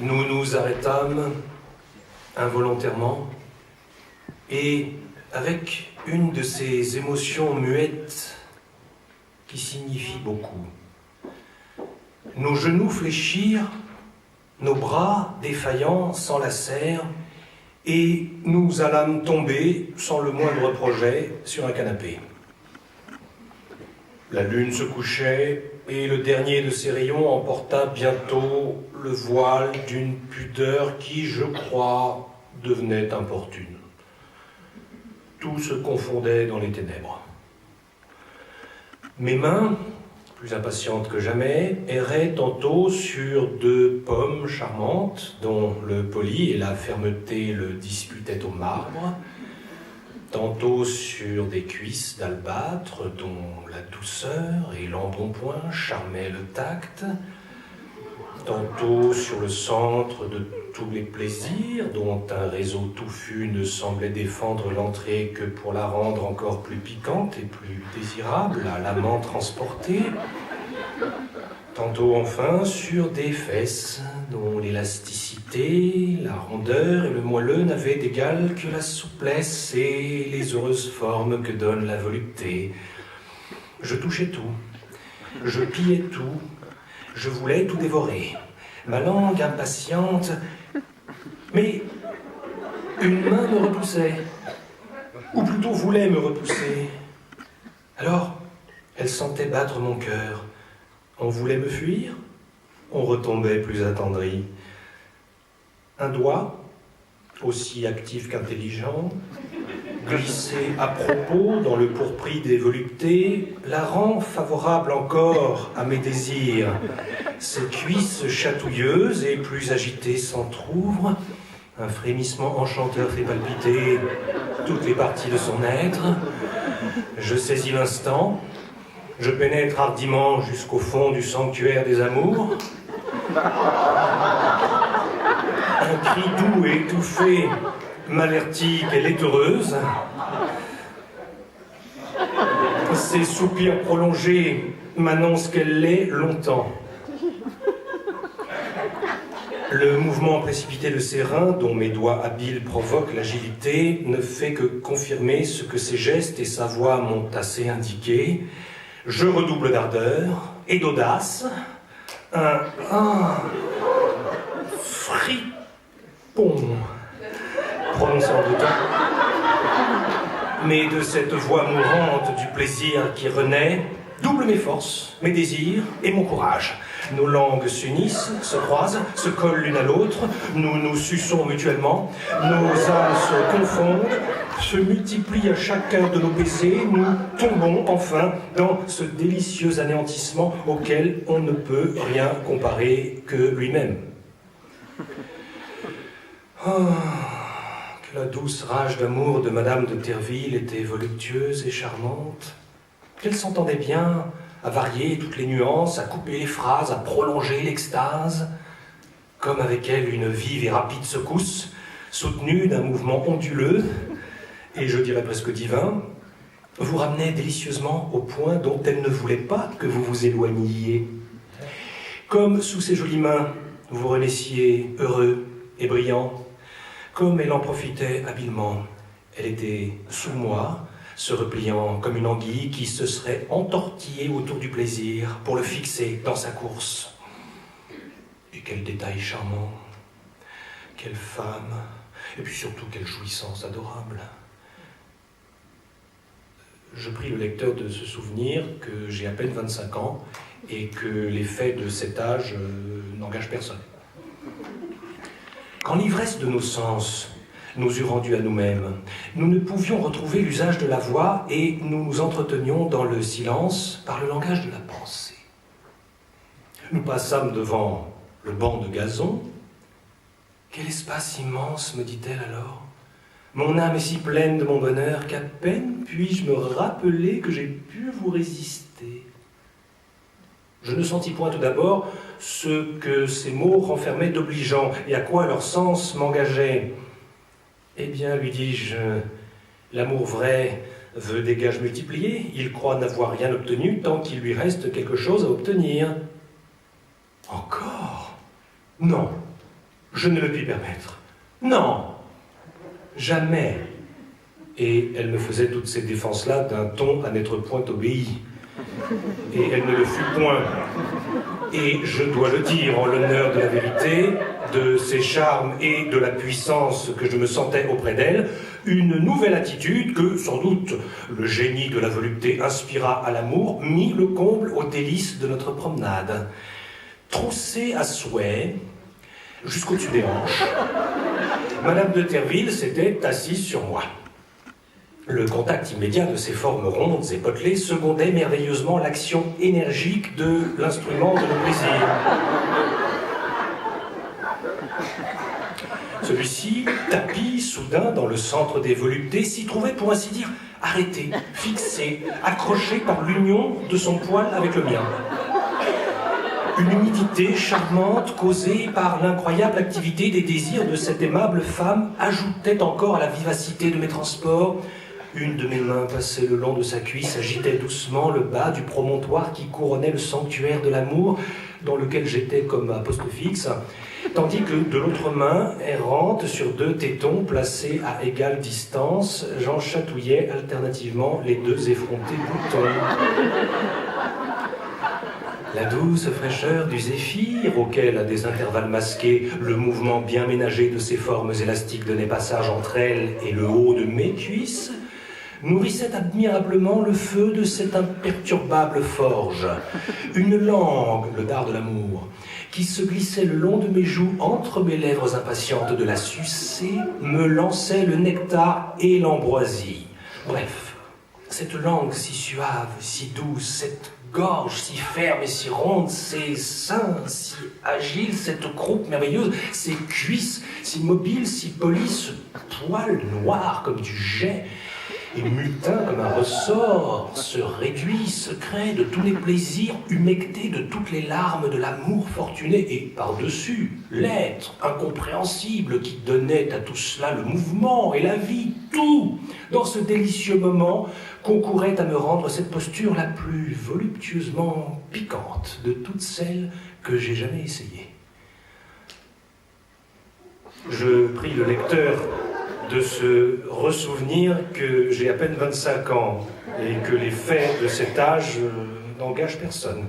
Nous nous arrêtâmes involontairement et avec une de ces émotions muettes qui signifient beaucoup. Nos genoux fléchirent, nos bras défaillants s'enlacèrent et nous allâmes tomber, sans le moindre projet, sur un canapé. La lune se couchait et le dernier de ses rayons emporta bientôt le voile d'une pudeur qui, je crois, devenait importune. Tout se confondait dans les ténèbres. Mes mains, plus impatientes que jamais, erraient tantôt sur deux pommes charmantes dont le poli et la fermeté le disputaient au marbre, tantôt sur des cuisses d'albâtre dont la douceur et l'embonpoint charmaient le tact, tantôt sur le centre de tous les plaisirs dont un réseau touffu ne semblait défendre l'entrée que pour la rendre encore plus piquante et plus désirable à l'amant transporté, tantôt enfin sur des fesses dont l'élasticité, la rondeur et le moelleux n'avaient d'égal que la souplesse et les heureuses formes que donne la volupté. Je touchais tout, je pillais tout, je voulais tout dévorer. Ma langue impatiente, mais une main me repoussait, ou plutôt voulait me repousser. Alors, elle sentait battre mon cœur. On voulait me fuir, on retombait plus attendri. Un doigt, aussi actif qu'intelligent, glissé à propos dans le pourpris des voluptés, la rend favorable encore à mes désirs. Ses cuisses chatouilleuses et plus agitées s'entr'ouvrent, un frémissement enchanteur fait palpiter toutes les parties de son être. Je saisis l'instant, je pénètre hardiment jusqu'au fond du sanctuaire des amours. Un cri doux et étouffé m'avertit qu'elle est heureuse. Ses soupirs prolongés m'annoncent qu'elle l'est longtemps. Le mouvement précipité de ses reins, dont mes doigts habiles provoquent l'agilité, ne fait que confirmer ce que ses gestes et sa voix m'ont assez indiqué. Je redouble d'ardeur et d'audace. Un fripon prononcé en deux temps, mais de cette voix mourante du plaisir qui renaît, double mes forces, mes désirs et mon courage. Nos langues s'unissent, se croisent, se collent l'une à l'autre, nous nous suçons mutuellement, nos âmes se confondent, se multiplient à chacun de nos baisers, nous tombons enfin dans ce délicieux anéantissement auquel on ne peut rien comparer que lui-même. Oh, que la douce rage d'amour de Madame de Terville était voluptueuse et charmante, qu'elle s'entendait bien à varier toutes les nuances, à couper les phrases, à prolonger l'extase, comme avec elle une vive et rapide secousse, soutenue d'un mouvement onduleux, et je dirais presque divin, vous ramenait délicieusement au point dont elle ne voulait pas que vous vous éloigniez. Comme sous ses jolies mains, vous renaissiez heureux et brillant, comme elle en profitait habilement. Elle était sous moi, se repliant comme une anguille qui se serait entortillée autour du plaisir pour le fixer dans sa course. Et quel détail charmant, quelle femme, et puis surtout quelle jouissance adorable. Je prie le lecteur de se souvenir que j'ai à peine 25 ans et que les faits de cet âge n'engagent personne. Quand l'ivresse de nos sens nous eut rendus à nous-mêmes, nous ne pouvions retrouver l'usage de la voix et nous nous entretenions dans le silence par le langage de la pensée. Nous passâmes devant le banc de gazon. « Quel espace immense, me dit-elle alors. Mon âme est si pleine de mon bonheur qu'à peine puis-je me rappeler que j'ai pu vous résister. » Je ne sentis point tout d'abord ce que ces mots renfermaient d'obligeant et à quoi leur sens m'engageait. « Eh bien, lui dis-je, l'amour vrai veut des gages multipliés. Il croit n'avoir rien obtenu tant qu'il lui reste quelque chose à obtenir. » Encore ? Non, Je ne le puis permettre. Non, jamais. Et elle me faisait toutes ces défenses-là d'un ton à n'être point obéi. Et elle ne le fut point. Et je dois le dire en l'honneur de la vérité, de ses charmes et de la puissance que je me sentais auprès d'elle, une nouvelle attitude que, sans doute, le génie de la volupté inspira à l'amour, mit le comble aux délices de notre promenade. Troussée à souhait, jusqu'au-dessus des hanches, Madame de Terville s'était assise sur moi. Le contact immédiat de ses formes rondes et potelées secondait merveilleusement l'action énergique de l'instrument de nos plaisirs. Celui-ci, tapis soudain dans le centre des voluptés, s'y trouvait pour ainsi dire arrêté, fixé, accroché par l'union de son poil avec le mien. Une humidité charmante causée par l'incroyable activité des désirs de cette aimable femme ajoutait encore à la vivacité de mes transports. Une de mes mains passait le long de sa cuisse, agitait doucement le bas du promontoire qui couronnait le sanctuaire de l'amour, dans lequel j'étais comme à poste fixe, tandis que de l'autre main, errante sur deux tétons placés à égale distance, j'en chatouillais alternativement les deux effrontés boutons. La douce fraîcheur du zéphyr, auquel, à des intervalles masqués, le mouvement bien ménagé de ses formes élastiques donnait passage entre elles et le haut de mes cuisses, nourrissait admirablement le feu de cette imperturbable forge. Une langue, le dard de l'amour, qui se glissait le long de mes joues entre mes lèvres impatientes de la sucer, me lançait le nectar et l'ambroisie. Bref, cette langue si suave, si douce, cette gorge si ferme et si ronde, ces seins si agiles, cette croupe merveilleuse, ces cuisses si mobiles, si polies, ce poil noir comme du jais, et mutin comme un ressort, ce réduit secret de tous les plaisirs, humecté de toutes les larmes de l'amour fortuné, et par-dessus, l'être incompréhensible qui donnait à tout cela le mouvement et la vie, tout, dans ce délicieux moment, concourait à me rendre cette posture la plus voluptueusement piquante de toutes celles que j'ai jamais essayées. Je prie le lecteur de se ressouvenir que j'ai à peine 25 ans et que les faits de cet âge n'engagent personne.